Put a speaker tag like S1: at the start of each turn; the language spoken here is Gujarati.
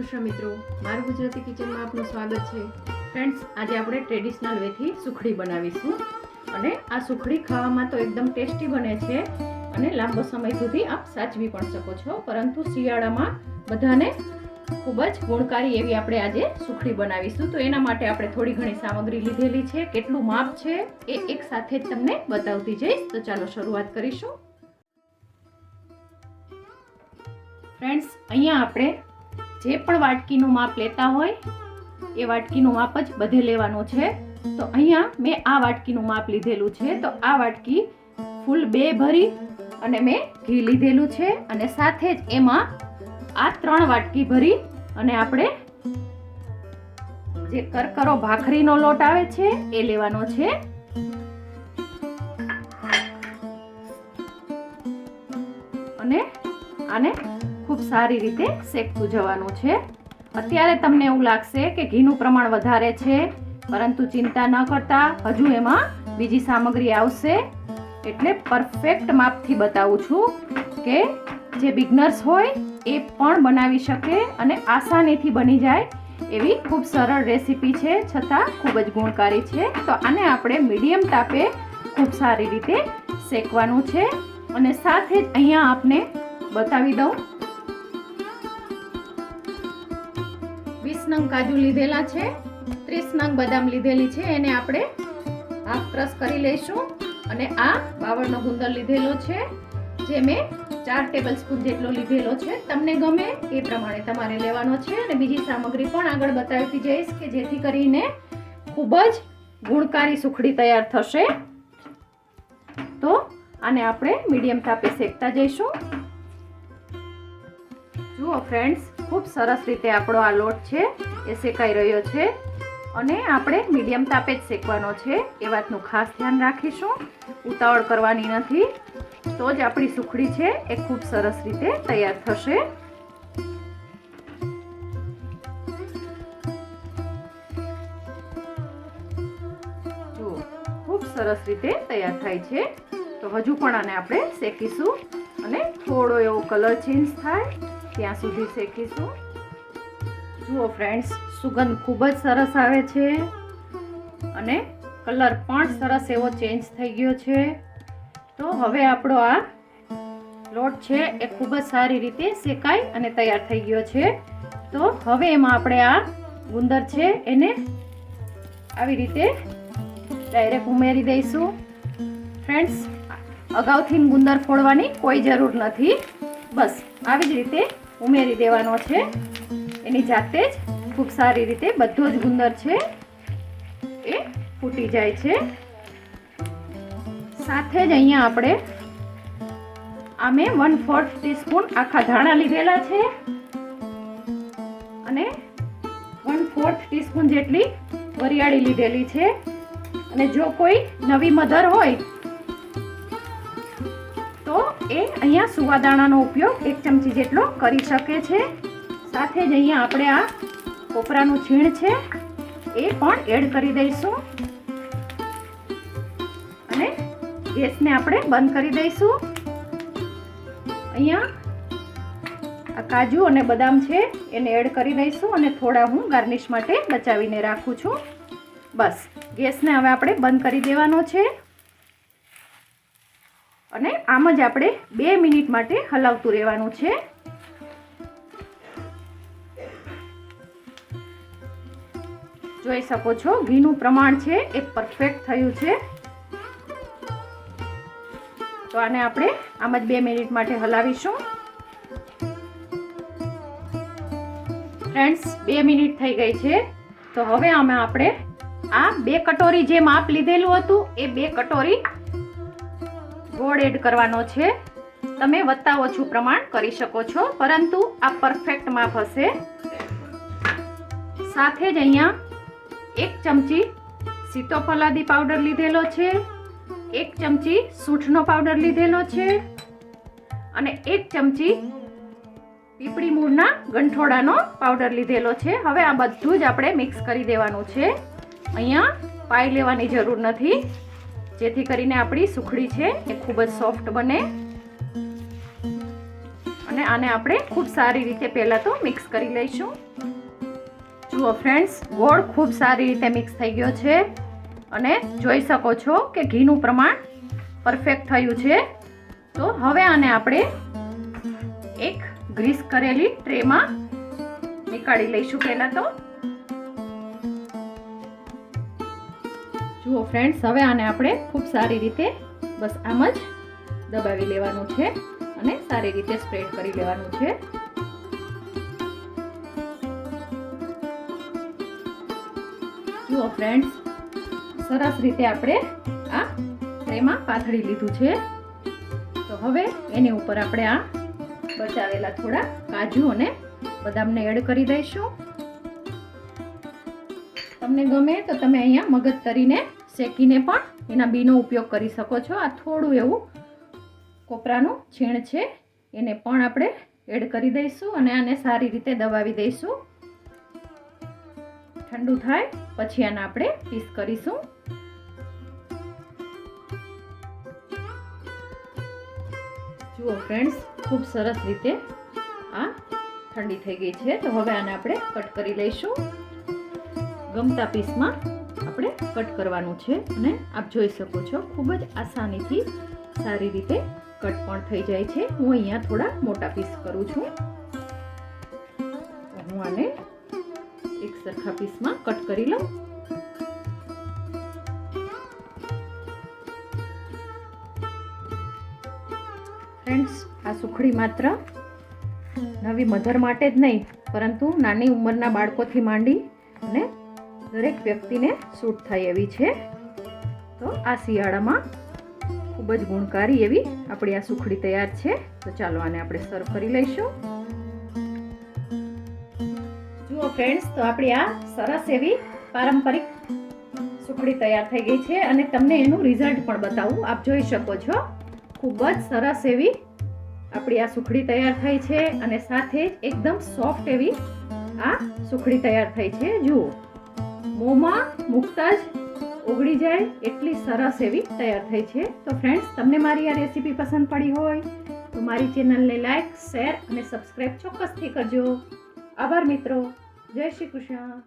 S1: કૃષ્ણ મિત્રો, મારું ગુજરાતી કિચનમાં આપનું સ્વાગત છે. ફ્રેન્ડ્સ, આજે આપણે ટ્રેડિશનલ વેથી સુખડી બનાવીશું અને આ સુખડી ખાવામાં તો એકદમ ટેસ્ટી બને છે અને લાંબો સમય સુધી આપ સાચવી પણ શકો છો. પરંતુ શિયાળામાં બધાને ખૂબ જ ગુણકારી એવી આપણે આજે સુખડી બનાવીશું. તો એના માટે આપણે થોડી ઘણી સામગ્રી લીધેલી છે. કેટલું માપ છે એ એક સાથે જ તમને બતાવતી જઈશ. તો ચાલો શરૂઆત કરીશું. ફ્રેન્ડ્સ, અહીંયા આપણે જે પણ વાટકીનું માપ લેતા હોય એ વાટકીનું માપ જ બધે લેવાનું છે. તો અહીંયા મેં આ વાટકીનું માપ લીધેલું છે. તો આ વાટકી ફૂલ 2 ભરી અને મેં ઘી લીધેલું છે અને સાથે જ એમાં આ 3 વાટકી ભરી અને આપણે જે કરકરો ભાખરીનો લોટ આવે છે એ લેવાનો છે. અને આને ખૂબ સારી રીતે શેકતું જવાનું છે. અત્યારે તમને એવું લાગશે કે ઘીનું પ્રમાણ વધારે છે, પરંતુ ચિંતા ન કરતા, હજુ એમાં બીજી સામગ્રી આવશે. એટલે પરફેક્ટ માપથી બતાવું છું કે જે બિગનર્સ હોય એ પણ બનાવી શકે અને આસાનીથી બની જાય એવી ખૂબ સરળ રેસીપી છે, છતાં ખૂબ જ ગુણકારી છે. તો આને આપણે મીડિયમ તાપે ખૂબ સારી રીતે શેકવાનું છે. અને સાથે જ અહીંયા આપને બતાવી દઉં, 20 નંગ કાજુ લીધેલા છે, 30 નંગ બદામ લીધેલી છે. એને આપણે હાફ ક્રશ કરી લઈશું. અને આ બાવળનો ગુંદર લીધેલો છે, જે મેં 4 ટેબલ સ્પૂન જેટલો લીધેલો છે. તમને ગમે એ પ્રમાણે તમારે લેવાનો છે. અને બીજી સામગ્રી પણ આગળ બતાવતી જઈશ કે જેથી કરીને ખૂબ જ ગુણકારી સુખડી તૈયાર થશે. તો આને આપણે મીડિયમ તાપે શેકતા જઈશું. જુઓ ફ્રેન્ડ્સ, ખૂબ સરસ રીતે આપણો આ લોટ છે એ શેકાઈ રહ્યો છે અને આપણે મીડિયમ તાપે જ શેકવાનો છે. એ વાતનું ખાસ ધ્યાન રાખીશું. ઉતાવળ કરવાની નથી, તો જ આપણી સુખડી છે એ ખૂબ સરસ રીતે તૈયાર થશે. જુઓ, ખૂબ સરસ રીતે તૈયાર થાય છે. તો હજુ પણ આને આપણે શેકીશું અને થોડો એવો કલર ચેન્જ થાય ત્યાં સુધી શેકીશું. જુઓ ફ્રેન્ડ્સ, સુગંધ ખૂબ જ સરસ આવે છે અને કલર પણ સરસ એવો ચેન્જ થઈ ગયો છે. તો હવે આપણો આ લોટ છે એ ખૂબ જ સારી રીતે શેકાઈ અને તૈયાર થઈ ગયો છે. તો હવે એમાં આપણે આ ગુંદર છે એને આવી રીતે ડાયરેક્ટ ઉમેરી દઈશું. ફ્રેન્ડ્સ, અગાઉથી ગુંદર ફોડવાની કોઈ જરૂર નથી. બસ આવી જ રીતે ઉમેરી દેવાનો છે. એની જાતે જ ખૂબ સારી રીતે બધો જ ગુંદર છે એ ફૂટી જાય છે. સાથે જ અહીંયા આપણે આ મેં 1/4 ટીસ્પૂન આખા ધાણા લીધેલા છે અને 1/4 ટીસ્પૂન જેટલી વરિયાળી લીધેલી છે. અને જો કોઈ નવી મધર હોય તો એ અહીંયા સુવાદાણાનો ઉપયોગ 1 ચમચી જેટલો કરી શકે છે. સાથે જ અહીંયા આપણે આ કોપરાનું છીણ છે એ પણ એડ કરી દઈશું અને ગેસને આપણે બંધ કરી દઈશું. અહીંયા આ કાજુ અને બદામ છે એને એડ કરી દઈશું અને થોડા હું ગાર્નિશ માટે બચાવીને રાખું છું. બસ ગેસને હવે આપણે બંધ કરી દેવાનો છે અને આમ જ આપણે 2 મિનિટ માટે હલાવતું રહેવાનું છે. જોઈ શકો છો ઘીનું પ્રમાણ છે એ પરફેક્ટ થયું છે. તો આને આપણે આમ જ 2 મિનિટ માટે હલાવીશું. ફ્રેન્ડ્સ, 2 મિનિટ થઈ ગઈ છે. તો હવે આમાં આપણે આ 2 કટોરી જે માપ લીધેલું હતું એ 2 કટોરી ગોળ એડ કરવાનો છે. તમે વધતા ઓછું પ્રમાણ કરી શકો છો, પરંતુ આ પરફેક્ટ માપ હશે. સાથે જ અહીંયા 1 ચમચી સીતોફલાદી પાવડર લીધેલો છે, 1 ચમચી સૂંઠનો પાવડર લીધેલો છે અને 1 ચમચી પીપળી મૂળના ગંઠોડાનો પાવડર લીધેલો છે. હવે આ બધું જ આપણે મિક્સ કરી દેવાનું છે. અહીંયા પાઈ લેવાની જરૂર નથી, જેથી કરીને આપણી સુખડી છે એ ખૂબ જ સોફ્ટ બને. અને અને આને આપણે ખૂબ સારી રીતે પહેલાં તો મિક્સ કરી લઈશું. જુઓ ફ્રેન્ડ્સ, ગોળ ખૂબ સારી રીતે મિક્સ થઈ ગયો છે અને જોઈ શકો છો કે ઘીનું પ્રમાણ પરફેક્ટ થયું છે. તો હવે આને આપણે એક ગ્રીસ કરેલી ટ્રેમાં નીકાળી લઈશું. પહેલાં તો જુઓ ફ્રેન્ડ્સ, હવે આને આપણે ખૂબ સારી રીતે બસ આમ જ દબાવી લેવાનું છે અને સારી રીતે સ્પ્રેડ કરી લેવાનું છે. જુઓ ફ્રેન્ડ્સ, સરસ રીતે આપણે આ ટ્રેમાં પાથરી લીધું છે. તો હવે એની ઉપર આપણે આ બચાવેલા થોડા કાજુ અને બદામને એડ કરી દઈશું. તમને ગમે તો તમે અહીંયા મગજ તરીને શેકીને પણ એના બીનો ઉપયોગ કરી શકો છો. આ થોડું એવું કોપરાનું છીણ છે, એને પણ આપણે એડ કરી દઈશું અને આને સારી રીતે દબાવી દઈશું. ઠંડુ થાય પછી આને આપણે પીસ કરીશું. જુઓ ફ્રેન્ડ્સ, ખૂબ સરસ રીતે આ ઠંડી થઈ ગઈ છે. તો હવે આને આપણે કટ કરી લઈશું. ગમતા પીસમાં આપણે કટ કરવાનું છે અને આપ જોઈ શકો છો ખૂબ જ આસાનીથી સારી રીતે કટ પણ થઈ જાય છે. હું અહીંયા થોડા મોટા પીસ કરું છું. હું આને એક સરખા પીસમાં કટ કરી લઉં. ફ્રેન્ડ્સ, આ સુખડી માત્ર નવી મધર માટે જ નહીં, પરંતુ નાની ઉંમરના બાળકોથી માંડી અને દરેક વ્યક્તિને સૂટ થાય એવી છે. તો આ શિયાળામાં ખૂબ જ ગુણકારી એવી આપણી આ સુખડી તૈયાર છે. તો ચાલો આને આપણે સર્વ કરી લઈશું. જુઓ ફ્રેન્ડ્સ, તો આપણી આ સરસ એવી પારંપરિક સુખડી તૈયાર થઈ ગઈ છે અને તમને એનું રિઝલ્ટ પણ બતાવું. આપ જોઈ શકો છો ખૂબ જ સરસ એવી આપણી આ સુખડી તૈયાર થઈ છે અને સાથે જ એકદમ સોફ્ટ એવી આ સુખડી તૈયાર થઈ છે. જુઓ, મોંમાં મૂકતા જ ઓગળી જાય એટલી સરસ એવી તૈયાર થઈ છે. તો ફ્રેન્ડ્સ, તમને મારી આ રેસીપી પસંદ પડી હોય તો મારી ચેનલને લાઈક, શેર અને સબસ્ક્રાઈબ ચોક્કસથી કરજો. આભાર મિત્રો. જય શ્રી કૃષ્ણ.